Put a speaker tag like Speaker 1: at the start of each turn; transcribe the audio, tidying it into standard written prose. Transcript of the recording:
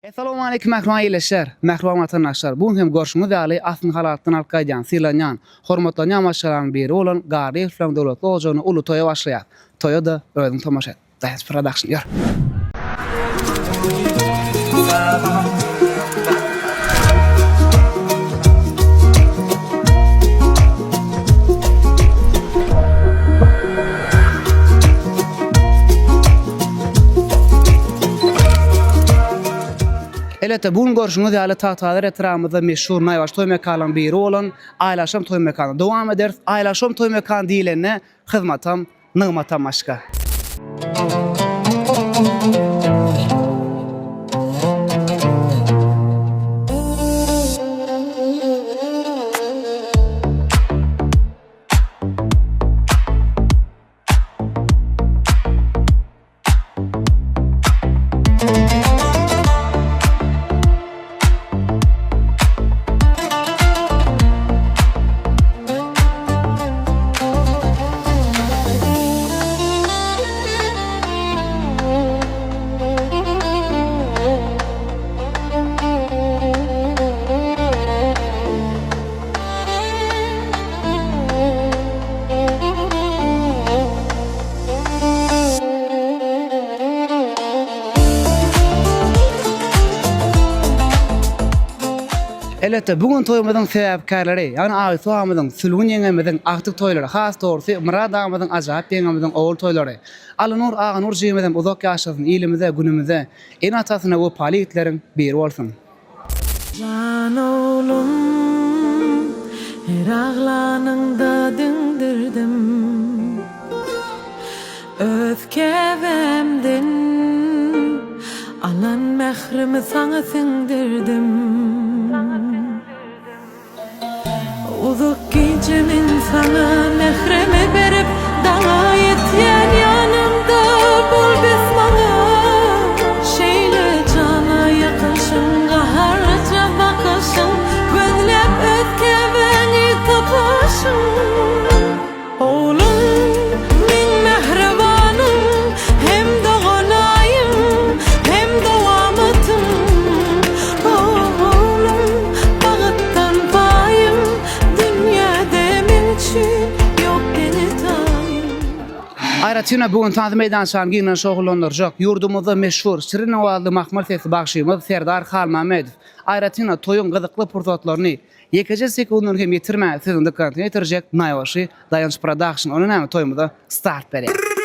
Speaker 1: Assalamu alaykum mahrum ýeleşler, mahrum watandaşlar. Bu hem görşüňiz ýaly asyn halatdan alkaýan, sylanýan, hormatlanýan maşalaryň biri bolan Gary Islam Dowlatly Ojagyny uly toýa başlaýar. Toýa da özüň tomaşa et. Dance production ýör. Elbette bugün görüşüňiz ýaly Tagtalar etramyzda meşhur naýbaş toý mekanyň biri bolan Aýlaşam toý mekany. Dowam ederiz. Aýlaşam toý mekany diýilende hyzmatam, nygmatam başga. Elbette bugün toýumyzyň sebäpkärleri, ýani aýsy-amyzyň, sülgün ýeňemizin aktyk toýlary, has dogry Murad amyzyň ajap ýeňemizin owul toýlary. Alynur Aganur jemeden uzak ýaşasyn ilimize, günümize, en atasyna bu palytleriň biri bolsun.
Speaker 2: Can oğlum, her ağlanında dindirdim, öfkevemden alan mehrimi sana sindirdim. Uzak gecemin sana mehrimi berip dala yetyen yanımda bul biz bana. Şeyle cana yakışın, gaharca bakışın, gönlep ötkeveni tapışın. Oğlum, min mehribanım, hem doğanayım, hem doğamatım. Oğlum, bağıttan bayım, dünyada min için yok genetayım.
Speaker 1: Aýratyna bugün tazy meýdançaryň giňden şogulandyryjak ýurdumyzda meşhur Şirin owaldy mahmal sesi bagşymyz Serdar Halmamedow. Aýratyna toýun gyzykly pursatlaryny ýekeje sekundlar hem ýetirmäň siziň dikkatinizi ýetirjek naýbaşy Dance Production. Onuň näme toýumyza start berýär.